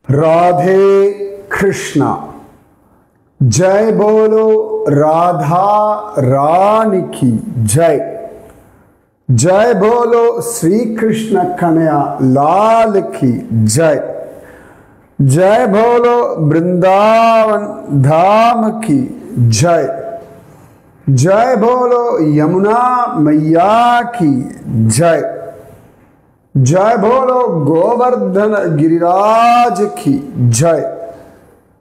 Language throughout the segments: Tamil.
राधे कृष्णा। जय बोलो राधा रानी की जय। जय बोलो श्री कृष्ण कन्हैया लाल की जय। जय बोलो वृंदावन धाम की जय। जय बोलो यमुना मैया की जय। जय बोलो गोवर्धन गिरिराज की जय।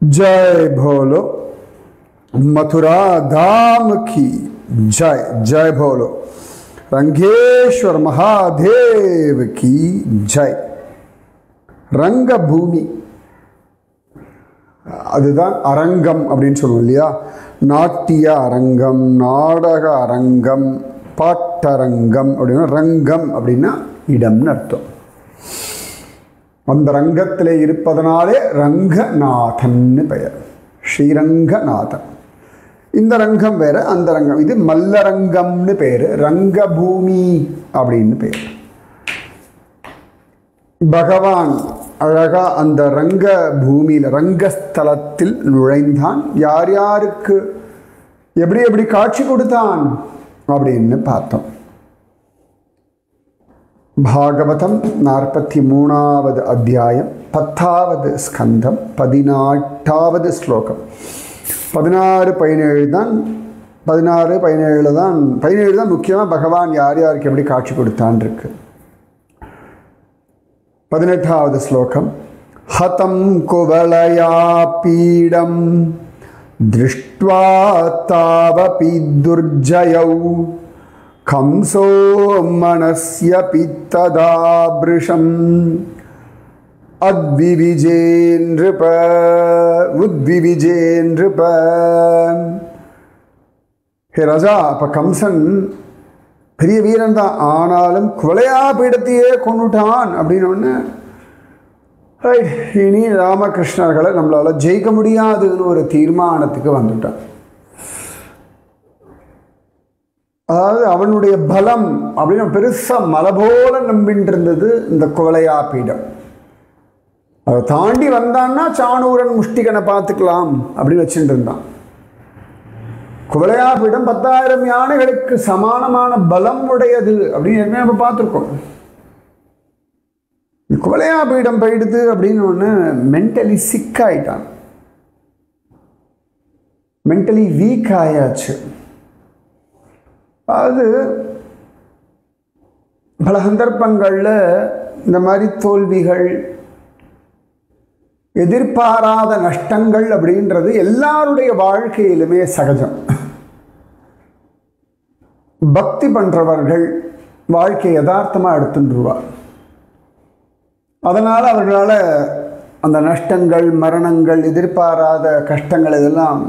जय बोलो मथुरा धाम की जय। जय बोलो रंगेश्वर महादेव की जय। रंग भूमि அதுதான் அரங்கம் அப்படின்னு சொல்லுவோம் இல்லையா. நாட்டிய அரங்கம், நாடக அரங்கம், பாட்டரங்கம் அப்படின்னா ரங்கம் அப்படின்னா இடம்னு அர்த்தம். அந்த ரங்கத்தில் இருப்பதனாலே ரங்கநாதன்னு பெயர், ஸ்ரீரங்கநாதன். இந்த ரங்கம் வேற, அந்த ரங்கம் இது மல்லரங்கம்னு பேர், ரங்கபூமி அப்படின்னு பேர். பகவான் அழகா அந்த ரங்க பூமியில் ரங்கஸ்தலத்தில் நுழைந்தான். யார் யாருக்கு எப்படி எப்படி காட்சி கொடுத்தான் அப்படின்னு பார்த்தோம். பாகவதம் 43வது அத்தியாயம் 10வது ஸ்கந்தம் 18வது ஸ்லோகம். 16-17 தான் 16-17 தான் 17 தான் முக்கியமாக பகவான் யார் யாருக்கு எப்படி காட்சி கொடுத்தான் இருக்கு. 18வது ஸ்லோகம். ஹதம் குவலயா பீடம் திருஷ்ட்வா தாவபி துர்ஜயௌ கம்சோ மனஸ்ய பித்ததாபிருஷம் அத்விவிஜேன்றுப உத்விவிஜேன்றுப. ஹே ராஜா, அப்போ கம்சன் பெரிய வீரன் தான், ஆனாலும் குவலையா பீடத்தையே கொண்டுட்டான் அப்படின்னு ஒன்று. இனி ராமகிருஷ்ணர்களை நம்மளால் ஜெயிக்க முடியாதுன்னு ஒரு தீர்மானத்துக்கு வந்துட்டான். அதாவது அவனுடைய பலம் அப்படின்னு பெருசாக மலை போல நம்பிட்டு இருந்தது இந்த குவலையா பீடம். அதை தாண்டி வந்தான்னா சாணூரன் முஷ்டிகனை பார்த்துக்கலாம் அப்படின்னு வச்சுட்டு இருந்தான். குவலையா பீடம் 10,000 யானைகளுக்கு சமானமான பலம் உடையது அப்படின்னு நம்ம பார்த்துருக்கோம். குவலையா பீடம் போயிடுது அப்படின்னு ஒன்று மென்டலி சிக் ஆயிட்டான், மென்டலி வீக் ஆயாச்சு. அது பல சந்தர்ப்பங்களில் இந்த மாதிரி தோல்விகள், எதிர்பாராத நஷ்டங்கள் அப்படின்றது எல்லாருடைய வாழ்க்கையிலுமே சகஜம். பக்தி பண்ணுறவர்கள் வாழ்க்கை யதார்த்தமாக எடுத்துருவார். அதனால் அவர்களால் அந்த நஷ்டங்கள், மரணங்கள், எதிர்பாராத கஷ்டங்கள் இதெல்லாம்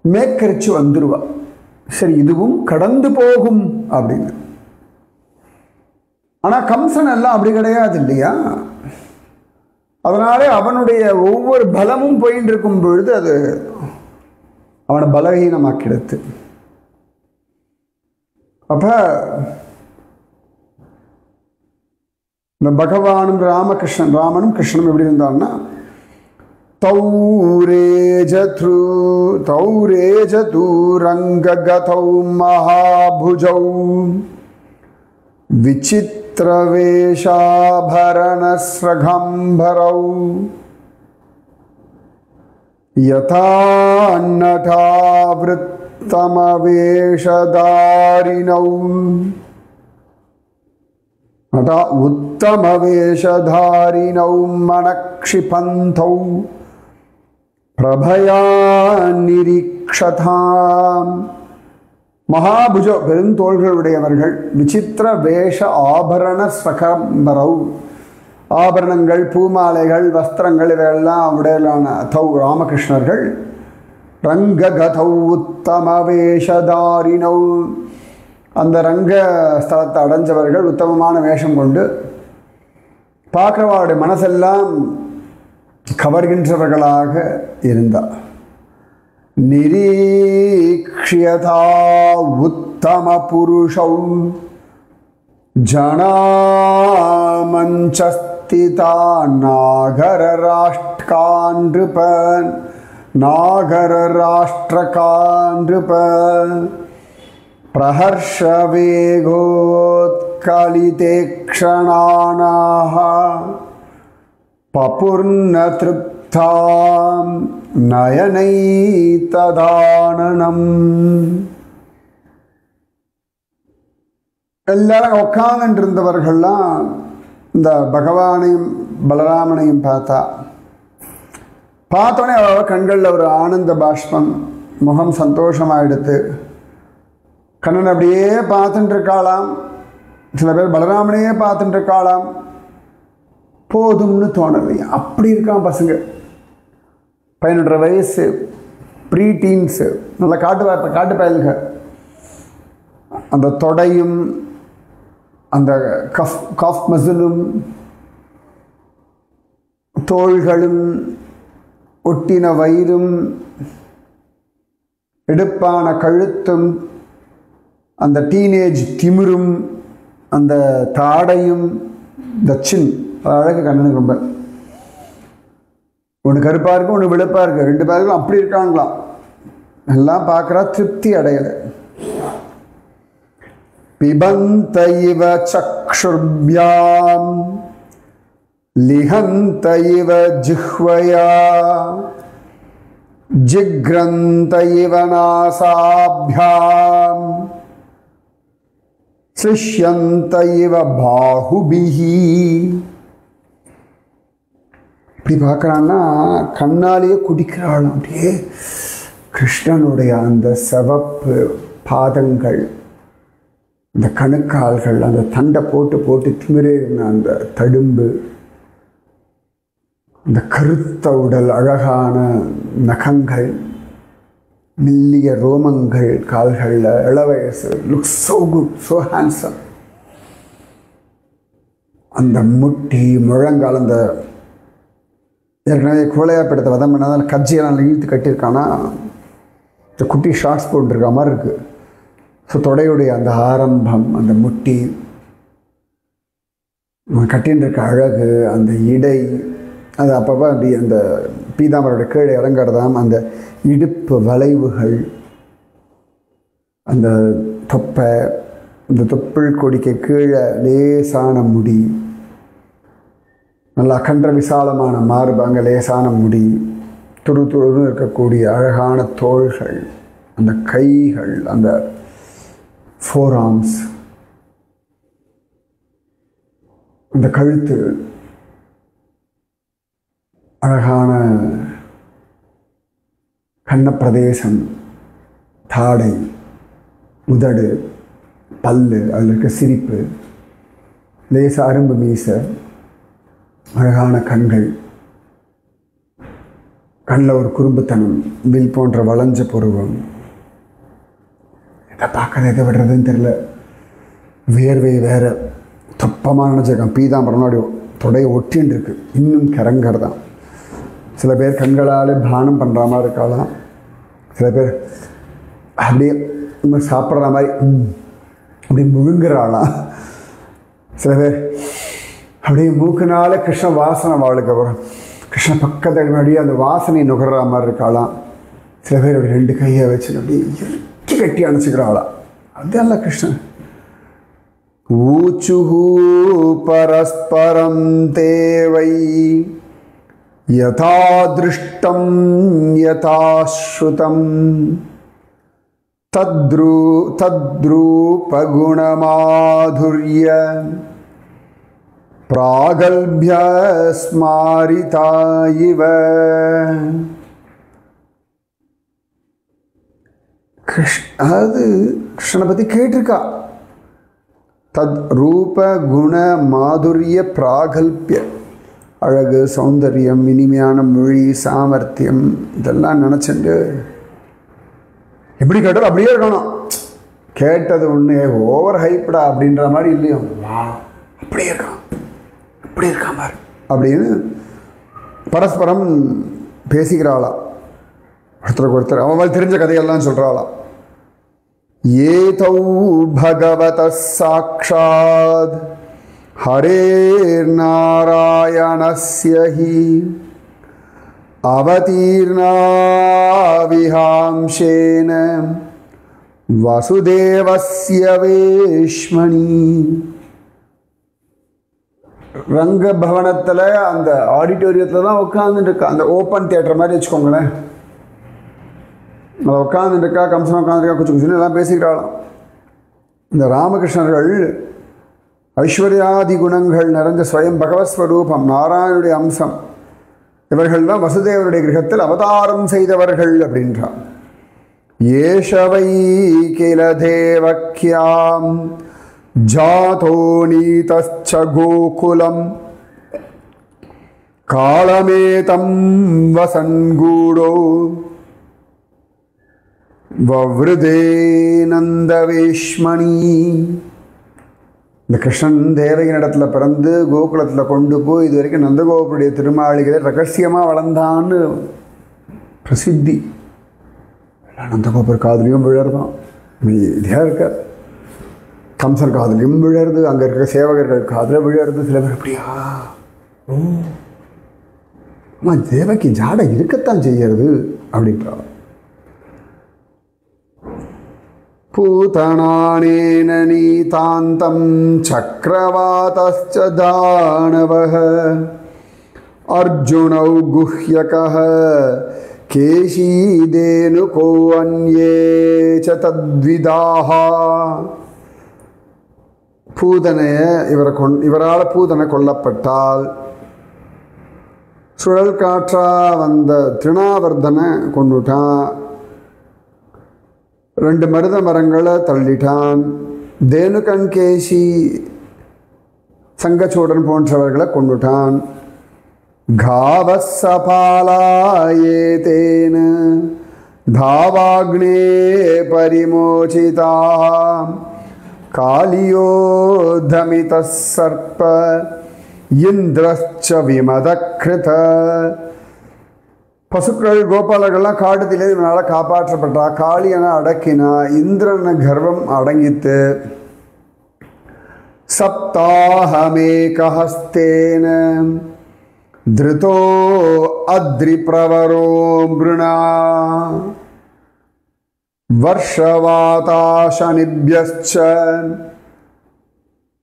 மேற்கரிச்சு வந்துடுவா. சரி, இதுவும் கடந்து போகும் அப்படின்னு. ஆனால் கம்சன் எல்லாம் அப்படி கிடையாது இல்லையா. அதனாலே அவனுடைய ஒவ்வொரு பலமும் போயின்னு இருக்கும் பொழுது அது அவனை பலவீனமாக்கிடுது. அப்போ இந்த பகவானும் ராமனும் கிருஷ்ணனும் எப்படி இருந்தான்னா, தௌரேஜது ரங்ககதௌ மகாபுஜௌ விசித்ரவேஷாபரணஸ்ரகம்பரௌ யதா நடாவிருத்தமவேஷதாரிணௌ உத்தமவேஷதாரிணௌ மனக்ஷிபந்தௌ பிரபயா நிரீக்ஷதாம். மகாபுஜோ பெருந்தோள்களுடையவர்கள், விசித்திர வேஷ ஆபரண ஸ்ரகம்பரௌ ஆபரணங்கள், பூமாலைகள், வஸ்திரங்கள் இவையெல்லாம் உடையலான தௌ ராமகிருஷ்ணர்கள். ரங்ககதௌ உத்தம வேஷதாரிணௌ அந்த ரங்க ஸ்தலத்தை அடைஞ்சவர்கள் உத்தமமான வேஷம் கொண்டு பார்க்குறவாருடைய மனசெல்லாம் கவர்கின்றவர்களாக இருந்தார். நிரீக்ஷ்யதா உத்தம புருஷௌ ஜனாமஞ்சஸ்த ஸ்திதா நாகரராஷ்ட்கான் நிருபன் நாகரராஷ்ட்ரகான் நிருபன் பிரஹர்ஷவேகோத்கலிதேக்ஷணானாஹ பபுர்ன திருப்தாம் நயனைததானனம். எல்லாரும் உட்கார்ந்து இருந்தவர்கள்லாம் இந்த பகவானையும் பலராமனையும் பார்த்தோன்னே அவ கண்களில் ஒரு ஆனந்த பாஷ்பம், முகம் சந்தோஷமாயிடுத்து. கண்ணன் அப்படியே பார்த்துட்டு இருக்காளாம். சில பேர் பலராமனையே பார்த்துட்டு இருக்காளாம். போதும்னு தோணலையா? அப்படி இருக்கான் பசங்க. 18 வயசு, ப்ரீ டீன்ஸு, நல்லா காட்டு பயலுங்க. அந்த தொடையும் அந்த காஃப் மசிலும் தோள்களும் ஒட்டின வயிறும் எடுப்பான கழுத்தும் அந்த டீனேஜ் திமிரும் அந்த தாடையும் தச்சின் அழகு கண்ணனுக்கு ரொம்ப. ஒன்று கருப்பாக இருக்கும், ஒன்று வெளுப்பாக இருக்கு. 2 பேருக்கும் அப்படி இருக்காங்களாம். எல்லாம் பார்க்குறா, திருப்தி அடையலை. பிபந்த இவ சக்ஷுர்பியாம் லிஹந்த இவ ஜிஹ்வயா ஜிக்ரந்த இவ நாசாப்யாம் ஸ்ருஷ்யந்த இவ பாஹுபிஹி. இப்படி பார்க்குறான்னா கண்ணாலேயே குடிக்கிறாளாம். அப்படியே கிருஷ்ணனுடைய அந்த சிவப்பு பாதங்கள், இந்த கணுக்கால்கள், அந்த தண்டை போட்டு போட்டு திமிரேறின அந்த தடும்பு, அந்த கருத்த உடல், அழகான நகங்கள், மெல்லிய ரோமங்கள் கால்களில், இளவயசு, looks so good, so handsome. அந்த முட்டி முழங்கால், அந்த ஏற்கனவே கோலையாப்படத்தை வதம் பண்ணாதான் கட்சியெல்லாம் இழுத்து கட்டியிருக்கானா இந்த குட்டி ஷார்ட்ஸ் போட்டுருக்க மாதிரி இருக்குது. ஸோ தொடையுடைய அந்த ஆரம்பம், அந்த முட்டி, கட்டின்னு இருக்க அழகு, அந்த இடை, அது அப்பப்போ அப்படி அந்த பீதாம்பரோட கீழே இறங்குறதாம், அந்த இடுப்பு வளைவுகள், அந்த தொப்பை, இந்த தொப்புள் கொடிக்கு கீழே லேசான முடி, நல்லா அகன்ற விசாலமான மார்பு, அங்கே லேசான முடி, துரு துருன்னு இருக்கக்கூடிய அழகான தோள்கள், அந்த கைகள், அந்த ஃபோராம்ஸ், அந்த கழுத்து, அழகான கன்னப்பிரதேசம், தாடை, உதடு, பல்லு, அதில் இருக்க சிரிப்பு, லேச அரும்பு மீசை, அழகான கண்கள், கண்ணில் ஒரு குறும்புத்தனம், வில் போன்ற வளைஞ்ச புருவம். இதை பார்க்கறது எதை விடுறதுன்னு தெரியல. வேர்வை வேற தொப்பமாக நினச்சிருக்கான். பீதாம்பரம் அப்படி தொடையை ஒட்டின்னு இருக்கு, இன்னும் கிறங்கறதான். சில பேர் கண்களால் பானம் பண்ணுற மாதிரி இருக்கலாம். சில பேர் அப்படியே சாப்பிட்ற மாதிரி அப்படி முழுங்குறாளாம். சில பேர் அப்படியே மூக்குனால கிருஷ்ண வாசனை வாழுக்க வரும். கிருஷ்ண பக்கத்துக்கு முன்னாடியே அந்த வாசனை நுகர்ற மாதிரி இருக்காளாம். சில பேர் அப்படி 2 கையை வச்சு அப்படியே இறுக்கி கட்டி அணைச்சிக்கிறாளாம். அதெல்லாம் கிருஷ்ணன். ஊச்சுஹூ பரஸ்பரம் தேவை யதா திருஷ்டம் யதா ஸ்ருதம் தத்ரூபகுணமாதுர்ய பிராகல்பிய ஸ்மாரிதா இவ. அதாவது கிருஷ்ணனை பற்றி கேட்டிருக்கா. தத் ரூப குண மாதுரிய பிராகல்பிய, அழகு, சௌந்தரியம், இனிமையான மொழி, சாமர்த்தியம், இதெல்லாம் நினச்சிட்டு எப்படி கேட்டாலும் அப்படியே இருக்கணும். கேட்டது ஒன்று ஓவர் ஹைப்டா அப்படின்ற மாதிரி இல்லையோ, வா அப்படியே இருக்கான், அப்படி இருக்கான் பாரு அப்படின்னு பரஸ்பரம் பேசிக்கிறாளா. ஒருத்தருக்கு ஒருத்தர் அவன் மாதிரி தெரிஞ்ச கதையெல்லாம் சொல்கிறாளா. ஏதௌ பகவத சாக்ஷாத் हरेर्नारायणस्य हि अवतीर्णा विहांशेन वसुदेवस्य वेश्मणि. ரங்க பவனத்தில் அந்த ஆடிட்டோரியத்தில் தான் உட்காந்துட்டு இருக்கா. அந்த ஓப்பன் தியேட்டர் மாதிரி வச்சுக்கோங்களேன். அதை உட்காந்துருக்கா, கம்சன் உட்காந்துருக்கா, குச்சி குச்சின்னு எல்லாம் பேசிக்கிட்டாலும். இந்த ராமகிருஷ்ணர்கள் ஐஸ்வர்யாதி குணங்கள் நிறைந்த ஸ்வயம் பகவத் ஸ்வரூபம், நாராயணுடைய அம்சம். இவர்கள் தான் வசுதேவருடைய கிரகத்தில் அவதாரம் செய்தவர்கள் அப்படின்றார். ஏஷவை கில தேவக்யாம் ஜாதோ நீதச்ச கோகுலம் காலமேதம் வசன்கூடோ வவ்ருதே நந்தவேஷ்மணி. இந்த கிருஷ்ணன் தேவகினிடத்தில் பிறந்து கோகுலத்தில் கொண்டு போய் இது வரைக்கும் நந்தகோபுடைய திருமாளிகளை ரகசியமாக வளர்ந்தான்னு பிரசித்தி. நந்தகோபுர் காதலியும் விழறதான், இதாக இருக்கார். கம்சர் காதலியும் விழருது, அங்கே இருக்கிற சேவகர்கள் காதல விழருது. சில பேர் அப்படியா, ஓ ஆமாம் தேவகி ஜாடை இருக்கத்தான் செய்யறது அப்படின்றார். பூதனானேன நீதாந்தம் சக்கரவாதஸ்ச தானவः அர்ஜுனௌ குஹ்யகः கேஷீதேனுகோ அன்யே ச தத்விதாः. இவரால் பூதனை கொல்லப்பட்டால் சுழல் காற்றா வந்த திருணாவர்தனை கொண்டுட்டான். 2 மருத மரங்களை தள்ளிட்டான். தேனுகன் கேசி சங்கச்சூடன் போன்றவர்களை கொண்டுட்டான். காவசபாலாயேதேன தாவாக்னே பரிமோசிதா காலியோதமித சர்ப்ப இந்திரச்ச விமதக்ருத. பசுக்கள் கோபாலர்கள்லாம் காட்டுத்திலே இவனால் காப்பாற்றப்பட்டா. காளியனை அடக்கினா. இந்திரன கர்வம் அடங்கித்து. சப்தாஹமேகஹஸ்தேன திருதோ அத்ரி பிரவரோ மிருணா வர்ஷவாதாசனிப்யஸ்ச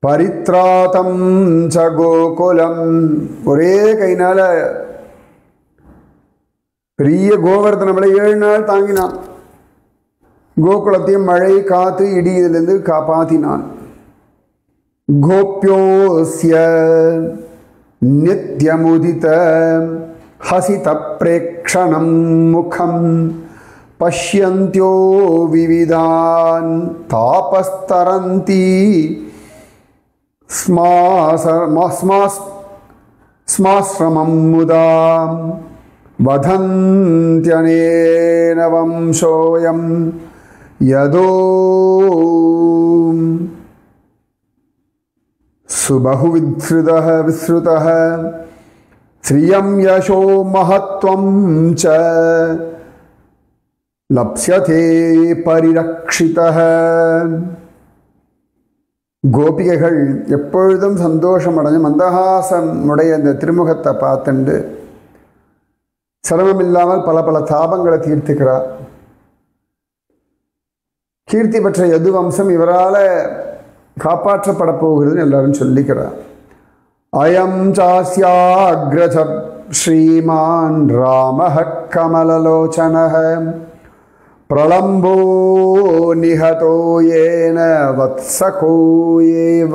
பரித்ராதம் ச கோகுலம். ஒரே கையினால பெரிய கோவர்தன மலை 7 நாள் தாங்கினான். கோகுலத்தையும் மழை காத்து இடி இதிலிருந்து காப்பாற்றினான். கோப்யோஸ்ய நித்யமுதித ஹசித பிரேக்ஷணம் முகம் பஷ்யந்த்யோ விவிதான் தாபஸ்தரந்தி ஸ்மாஸ்ரமம் முதாம் வதந்த்யனேன வம்சோயம் யதோ சுபஹுவித்ருதஹ விஸ்ருதஹ ஸ்ரியம் யசோ மஹத்வம் ச லப்ஸ்யதே பரிரக்ஷிதஹ. கோபிகைகள் எப்பொழுதும் சந்தோஷம் அடைஞ்சு மந்தஹாசம் உடைய இந்த திருமுகத்தை பார்த்துண்டு சிரமம் இல்லாமல் பல பல தாபங்களை தீர்த்துக்கிறார். கீர்த்தி பெற்ற யது வம்சம் இவரால் காப்பாற்றப்பட போகிறதுன்னு எல்லாரும் சொல்லிக்கிறார். அயம் சாஸ்யாக்ரஜ ஸ்ரீமான் ராமஹ கமலலோச்சனஹ பிரளம்போ நிஹதோ ஏன வத்சகோ ஏவ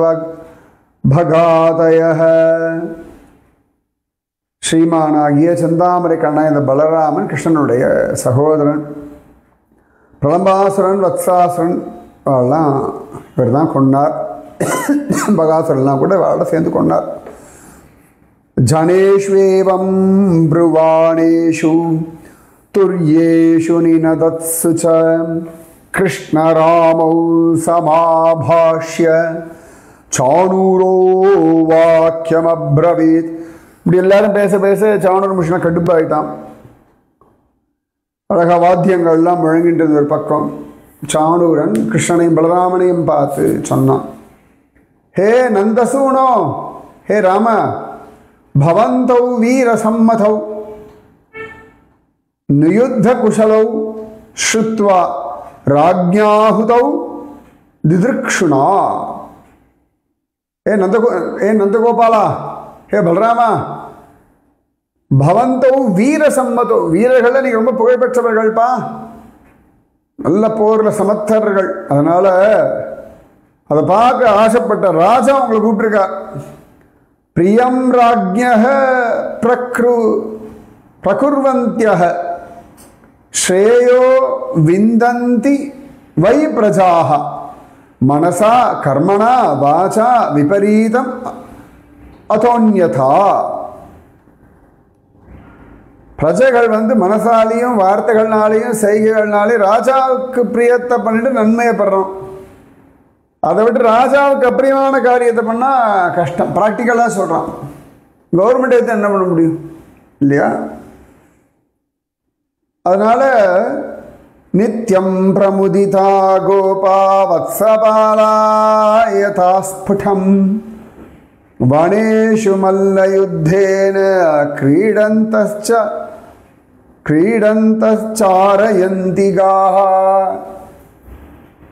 பகாதயஹ. ஸ்ரீமானாகிய செந்தாமரை கண்ணா இந்த பலராமன் கிருஷ்ணனுடைய சகோதரன். பிரலம்பாசுரன் வத்சாசுரன் அவெல்லாம் இவர் தான் கொண்டார். பகாசுரன்லாம் கூட அவளோட சேர்ந்து கொண்டார். ஜனேஷ்வேவம் ப்ருவாணேஷு துர்யேஷு நினதத்சு ச கிருஷ்ணராமௌ சமாபாஷ்ய சாணூரோ வாக்கியம் அப்ரவீத். இப்படி எல்லாரும் பேச பேச சாணூர் மிஷனை கடுப்பாயிட்டான். அழகா வாத்தியங்கள்லாம் முழங்கின்றது ஒரு பக்கம். சாணூரன் கிருஷ்ணனையும் பலராமனையும் பார்த்து சொன்னான், ஹே நந்தசூனோ, ஹே ராம, பவந்தௌ வீர சம்மதௌ நியுத்த குஷலௌ ஸ்ருத்வா ராஜ்ஞாஹுதௌ திதிருக்ஷுணா. ஹே நந்தகோபாலா, ஹே பலராமா, பவந்தௌ வீர சம்மதோ, வீரர்கள் நீங்க ரொம்ப புகழ்பெற்றவர்கள்ப்பா, நல்ல போரில் சமர்த்தர்கள். அதனால அதை பார்க்க ஆசைப்பட்ட ராஜா உங்களை கூப்பிட்டுருக்கா. பிரியம் ராஜ்ஞः பிரகுர்வந்தியः ஸ்ரேயோ விந்தந்தி வை பிரஜாः மனசா கர்மணா வாசா விபரீதம் அதோன்யதா. பிரஜைகள் மனசாலையும் வார்த்தைகள்னாலையும் செய்கைகள்னாலையும் ராஜாவுக்கு பிரியத்தை பண்ணிட்டு நன்மையை பெறோம். அதை விட்டு ராஜாவுக்கு அப்பிரியமான காரியத்தை பண்ணால் கஷ்டம். ப்ராக்டிக்கலாக சொல்கிறான். கவர்மெண்ட் எடுத்து என்ன பண்ண முடியும் இல்லையா? அதனால் நித்யம் பிரமுதிதா கோபா வத்சபாலா யதா ஸ்புடம் வனேஷு மல்லயுத்தேன கிரீடந்தச்சாரயந்தி காஹ.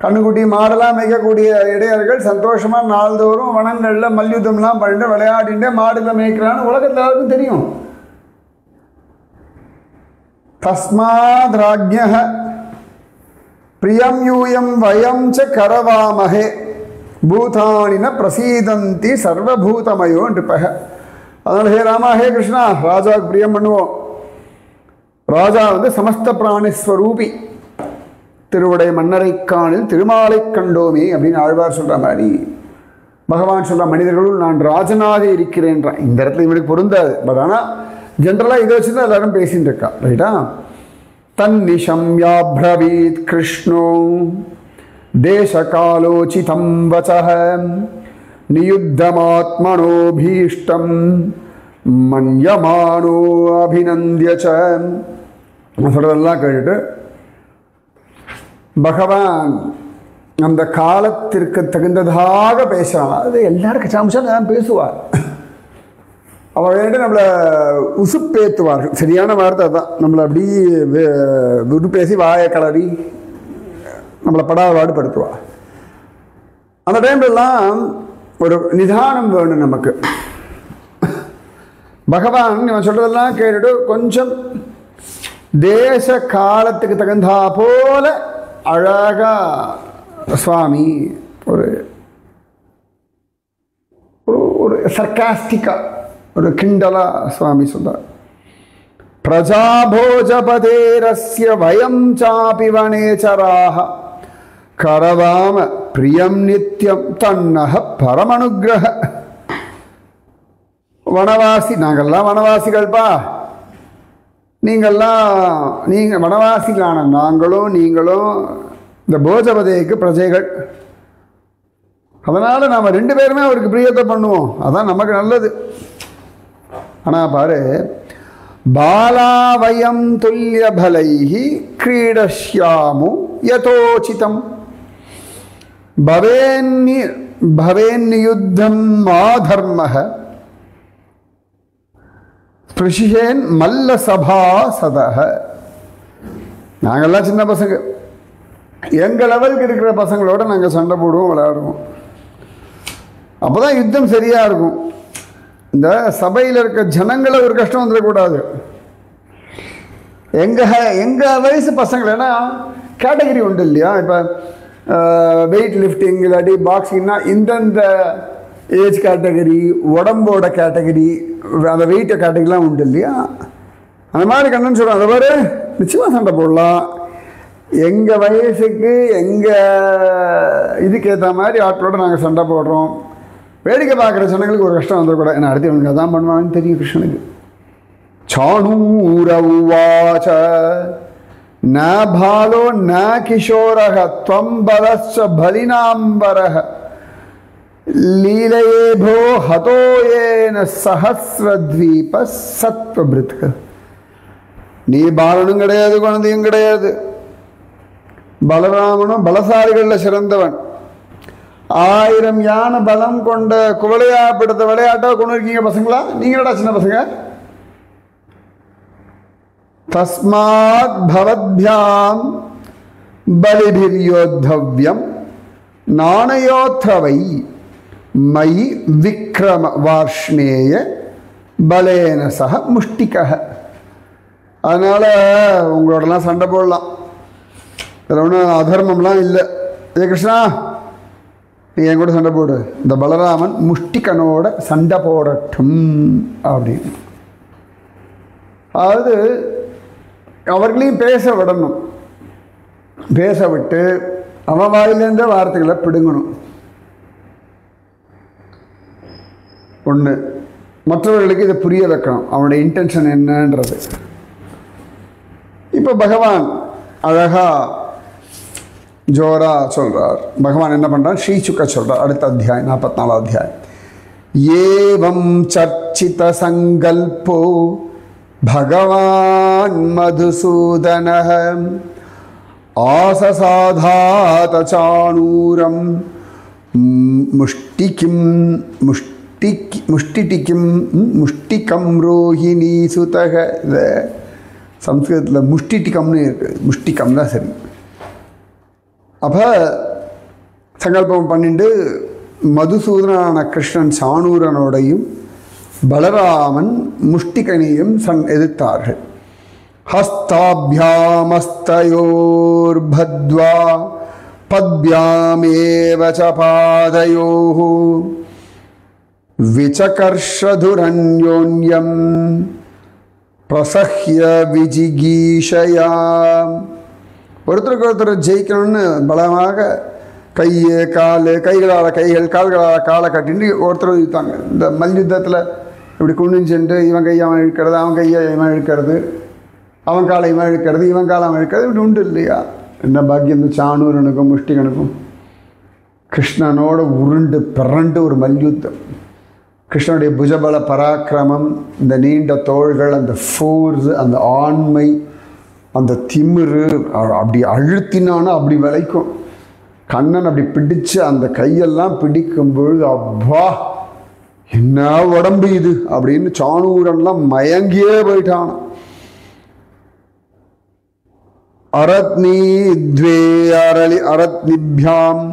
கண்ணுக்குட்டி மாடெல்லாம் மேய்க்கக்கூடிய இடையர்கள் சந்தோஷமாக நாள்தோறும் வனங்களில் மல்யுத்தம்லாம் பண்ணிட்டு விளையாடிட்டு மாடுல மேய்க்கிறான்னு உலகத்தில் எல்லாருக்கும் தெரியும். தஸ்மாத் ராஜ்ஞः பிரியம் யூயம் வயம் ச கரவாமஹே பூதானின பிரசீதந்தி சர்வபூதமயோ நிருபக. அதனால் ஹே ராமா, ஹே கிருஷ்ணா, ராஜாவுக்கு பிரியம் பண்ணுவோம். ராஜா சமஸ்த பிராணிஸ்வரூபி. திருவுடை மன்னரை காணில் திருமாலை கண்டோமே அப்படின்னு ஆழ்வார் சொல்கிற மாதிரி பகவான் சொல்கிற மனிதர்களுள் நான் ராஜனாக இருக்கிறேன்றான். இந்த இடத்துல இவனுக்கு பொருந்தாது. பட் ஆனால் ஜென்ரலாக இதை வச்சு தான் எல்லாரும் பேசிட்டு இருக்கா. ரைட்டா? தன்னிஷம்யாப்ரவீத் கிருஷ்ணோ தேசகாலோசிதம் வசஹ நியுத்தமாத்மனோ பீஷ்டம் மன்யமானோ அபிநந்திய ச. சொல்கிறதெல்லாம் கேட்டுட்டு பகவான் அந்த காலத்திற்கு தகுந்ததாக பேசுகிறான். அது எல்லாரும் கச்சாம்சம் தான் பேசுவார். அவள் வேண்டிய நம்மளை உசுப்பேத்துவார்கள். சரியான வார்த்தை தான். நம்மளை அப்படி விட்டு பேசி வாயை கலரி நம்மளை படாபாடுபடுத்துவாள். அந்த டைம்லாம் ஒரு நிதானம் வேணும் நமக்கு. பகவான் இவன் சொல்கிறதெல்லாம் கேட்டுட்டு கொஞ்சம் தேச காலத்துக்கு தகுந்தா போல அழகா சுவாமி ஒரு ஒரு சர்க்காஸ்டிக்கா ஒரு கிண்டலா சுவாமி சொல்றார். பிரஜாபோஜபதேரஸ்ய வயம் சாபி வனேச்சராஹ கரவாம பிரியம் நித்யம் தன்னஹ பரமனுகிரஹ. வனவாசி, நாங்கள்லாம் வனவாசிகள்ப்பா. நீங்கள் வனவாசிகளான நாங்களும் நீங்களும் இந்த போஜபதேக்கு பிரஜைகள். அதனால் நாம் ரெண்டு பேருமே அவருக்கு பிரியத்தை பண்ணுவோம். அதான் நமக்கு நல்லது. ஆனால் பாரு, பாலாவயம் துல்லிய பலைஹி கிரீடஷ்யாமு யதோசிதம் பவேன்னியுத்தம் மாதர்மஹ ஸ்பிருஷேன் மல்ல சபா சதஹ. நாங்கள்லாம் சின்ன பசங்க. எங்கள் லெவலுக்கு இருக்கிற பசங்களோட நாங்கள் சண்டை போடுவோம், விளையாடுவோம். அப்போ தான் யுத்தம் சரியாக இருக்கும். இந்த சபையில் இருக்க ஜனங்களை ஒரு கஷ்டம் வந்துடக்கூடாது. எங்கள் வயசு பசங்கள், ஏன்னா கேட்டகரி உண்டு இல்லையா? இப்போ வெயிட் லிஃப்டிங் இல்லாட்டி பாக்ஸிங்னா இந்தந்த ஏஜ் கேட்டகரி, உடம்போட கேட்டகரி, அந்த வெயிட்ட கேட்டகரிலாம் உண்டு இல்லையா? அந்த மாதிரி கண்ணன்னு சொல்கிறோம். அதை மாதிரி நிச்சயமாக சண்டை போடலாம். எங்கள் வயசுக்கு எங்கள் இதுக்கு ஏற்ற மாதிரி ஆட்களோட நாங்கள் சண்டை போடுறோம். வேடிக்கை பார்க்குற ஜனங்களுக்கு ஒரு கஷ்டம் வந்துடக்கூடாது. ஏன்னா அடுத்து இவனுக்கு அதான் பண்ணுவான்னு தெரியும் கிருஷ்ணனுக்கு. சாணூரவாச்ச ந பாலோ ந கிஷோரக த்வம் பலஸ்ச பலினாம்பரக லீலையே போ ஹதோயேன சஹஸ்ரத்வீப சத்வபிருத்க. நீ பாலனும் கிடையாது, குழந்தையும் கிடையாது. பலராமனும் பலசாலிகளில் சிறந்தவன். 1000 யானை பலம் கொண்ட குவளையா படுத்த விளையாட்டாக கொண்டு இருக்கீங்க பசங்களா? நீங்களா சின்ன பசங்க? தஸ்மாத் பவத்பியாம் பலிபிர்யோத்தவ்யம் நாணயோத்ரவை மயி விக்ரம வார்ஷ்ணேய பலேன சக முஷ்டிக. அதனால் உங்களோடலாம் சண்டை போடலாம், இதில் ஒன்றும் அதர்மம்லாம் இல்லை. ஏ கிருஷ்ணா, நீ என் கூட சண்டை போடு, இந்த பலராமன் முஷ்டிகனோட சண்டை போடட்டும் அப்படின்னு. அதாவது அவர்களையும் பேச விடணும், பேச விட்டு அவன் வாயிலேருந்த வார்த்தைகளை பிடுங்கணும். ஒன்று, மற்றவர்களுக்கு இதை புரிய வைக்கணும், அவனுடைய இன்டென்ஷன் என்னன்றது. இப்போ பகவான் அழகா ஜோரா சொல்றார். பகவான் என்ன பண்றார்? ஸ்ரீசுக்க சொல்றார். அடுத்த அத்தியாயம் 44 அத்தியாயம். ஏவம் சர்ச்சித சங்கல்போ பகவான் மதுசூதனஹ ஆசசாதாத சாணூரம் முஷ்டிகம் ரோஹிணி சுதக. இதை சம்ஸ்கிருதத்தில் முஷ்டிகம்னு இருக்குது, முஷ்டிகம் தான் சரி. அப்போ சங்கல்பம் பண்ணிட்டு மதுசூதனான கிருஷ்ணன் சாணூரனோடையும் பலராமன் முஷ்டிகனையும் எதிர்த்தார்கள். ஹஸ்தாபியாமஸ்தயோர் பத்வா பத்யாமேவ ச பாதயோஹ விசகர்ஷதுரன்யோன்யம் பிரசஹ்ய விஜிகீஷயா. ஒருத்தருக்கு ஒருத்தர் ஜெயிக்கணும்னு பலமாக கைகள் கால்களால் காலை கட்டின்னு ஒருத்தர் யுத்தாங்க. இந்த மல்யுத்தத்தில் இப்படி குனிஞ்சுட்டு இவன் கையை அவன் இழுக்கிறது, அவன் கையை இவன் இழுக்கிறது, அவன் காலை இவன் இழுக்கிறது, இவன் காலை அவன் இழுக்கிறது, இப்படி உண்டு இல்லையா? என்ன பாக்கியம் இந்த சாணூரனுக்கும் முஷ்டிகனுக்கும். கிருஷ்ணனோட உருண்டு பிறண்டு ஒரு மல்யுத்தம். கிருஷ்ணனுடைய புஜபல பராக்கிரமம், இந்த நீண்ட தோள்கள், அந்த ஃபோர்ஸ், அந்த ஆண்மை, அந்த திமிரு, அப்படி அழுத்தினானா அப்படி விளைக்கும். கண்ணன் அப்படி பிடிச்சு அந்த கையெல்லாம் பிடிக்கும் பொழுது அப்பா என்ன உடம்பு இது அப்படின்னு சாணூரன்லாம் மயங்கியே போயிட்டான். அரத்னி அரத்னிபியாம்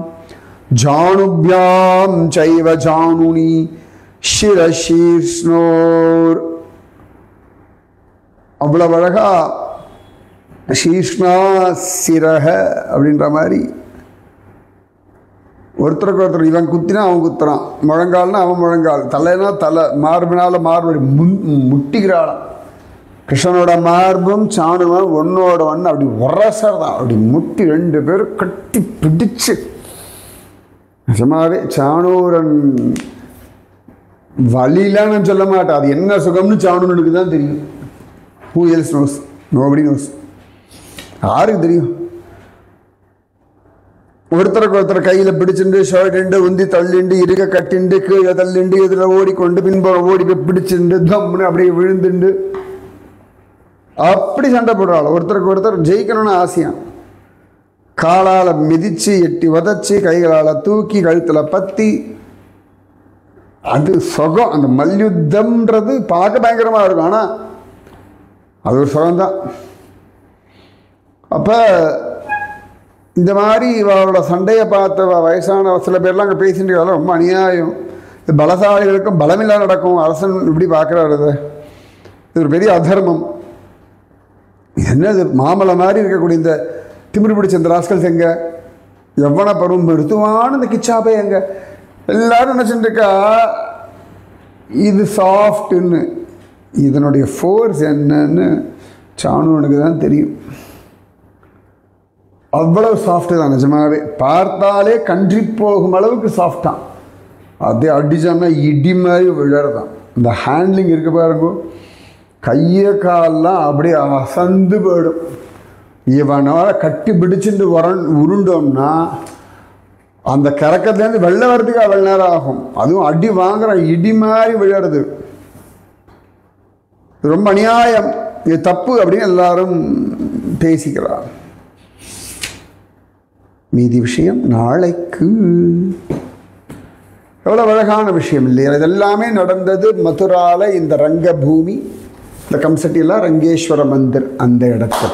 ஜானுபியாம் சைவ ஜானுனி ஷிரஷீர்ஷ்ணோர். அவ்வளவு அழகா ஷீஷ்ணா சிரக அப்படின்ற மாதிரி ஒருத்தருக்கு ஒருத்தர் இவன் குத்தினா அவன் குத்துறான், முழங்கால்னா அவன் முழங்கால், தலைனா தலை, மார்பினால மார்படி முட்டிக்கிறாளாம். கிருஷ்ணனோட மார்பும் சாணுவன் ஒன்னோட ஒன்று அப்படி உரசதான், அப்படி முட்டி 2 பேரும் கட்டி பிடிச்சு. நிஜமாவே சாணூரன் வழியெல்லாம் நான் சொல்ல மாட்டேன், அது என்ன சுகம்னு சாணூரனுக்கு தான் தெரியும். Who else knows? Nobody knows. யாருக்கு தெரியும்? ஒருத்தருக்கு ஒருத்தர் கையில் பிடிச்சிண்டு ஷர்ட்டு உந்தி தள்ளிண்டு இருக்க கட்டிண்டு கீழே தள்ளிண்டு இதில் ஓடிக்கொண்டு பின்புறம் ஓடி போய் பிடிச்சிண்டு தம்னு அப்படியே விழுந்துண்டு அப்படி சண்டை போடுறாள். ஒருத்தருக்கு ஒருத்தர் ஜெயிக்கணும்னு ஆசையான். காலால் மிதித்து எட்டி உதச்சி கைகளால் தூக்கி கழுத்தில் பற்றி அது சுகம். அந்த மல்யுத்தம்ன்றது பார்க்க பயங்கரமாக இருக்கும், ஆனால் அது ஒரு சுகம்தான். அப்போ இந்த மாதிரி அவளோட சண்டையை பார்த்த வயசான சில பேர்லாம் அங்கே பேசிட்டு ரொம்ப அநியாயம். இது பலசாலிகளுக்கும் பலமில்லா நடக்கும். அரசன் இப்படி பார்க்குறாரு, இது ஒரு பெரிய அதர்மம். என்னது மாமலை மாதிரி இருக்கக்கூடிய இந்த திமிரு பிடிச்ச இந்த ராஸ்கல்ஸ் எங்க? எவ்வளோ பருவம் ருத்துவான இந்த கிச்சாப்பை எங்க? எல்லாரும் நினச்சிட்டு இருக்கா இது சாஃப்ட்டுன்னு. இதனுடைய ஃபோர்ஸ் என்னன்னு சாணூனுக்கு தான் தெரியும். அவ்வளவு சாஃப்ட்டு தான், நிஜமாகவே பார்த்தாலே கன்றி போகும் அளவுக்கு சாஃப்டான். அதே அடிச்சான்னா இடி மாதிரி விழறதான். இந்த ஹேண்ட்லிங் இருக்க பாருங்க, கையை காலெலாம் அப்படியே அசந்து போயிடும். இவனால் கட்டி பிடிச்சிட்டு உருண்டோம்னா அந்த கறக்கத்துலேருந்து வெளில வர்றதுக்கு அவ்வளோ நேரம் ஆகும். அதுவும் அடி வாங்குற இடி மாதிரி விழறது. ரொம்ப அநியாயம், இது தப்பு அப்படின்னு எல்லாரும் பேசிக்கிறார். மீதி விஷயம் நாளைக்கு. எவ்வளோ அழகான விஷயம் இல்லையா? இதெல்லாமே நடந்தது மதுரால, இந்த ரங்கபூமி, இந்த கம்சட்டியில் ரங்கேஸ்வர மந்திர் அந்த இடத்துல.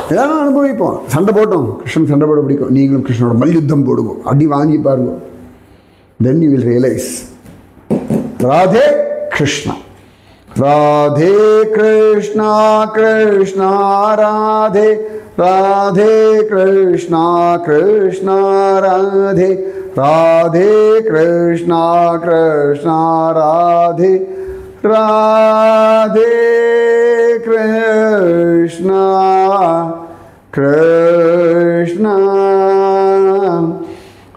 இதெல்லாம் அனுபவிப்போம். சண்டை போட்டோம், கிருஷ்ணன் சண்டை போட பிடிக்கும், நீங்களும் கிருஷ்ணனோட மல்யுத்தம் போடுவோம், அடி வாங்கி பாருங்க. Then you will realize. Radhe Krishna. Radhe Krishna Krishna Radhe, Radhe Krishna Krishna Radhe, Radhe Krishna Krishna Radhe, Radhe Krishna Krishna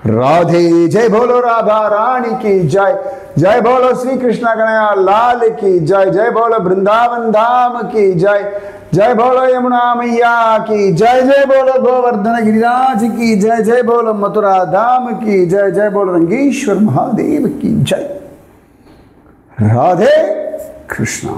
Radhe. जय बोलो राधा रानी की जय, जय बोलो श्री कृष्ण कन्हैया लाल की जय, जय बोलो वृंदावन धाम की जय, जय बोलो यमुना मैया की जय, जय बोलो गोवर्धन गिरिराज की जय, जय बोलो मथुरा धाम की जय, जय बोलो रंगेश्वर महादेव की जय। राधे कृष्णा।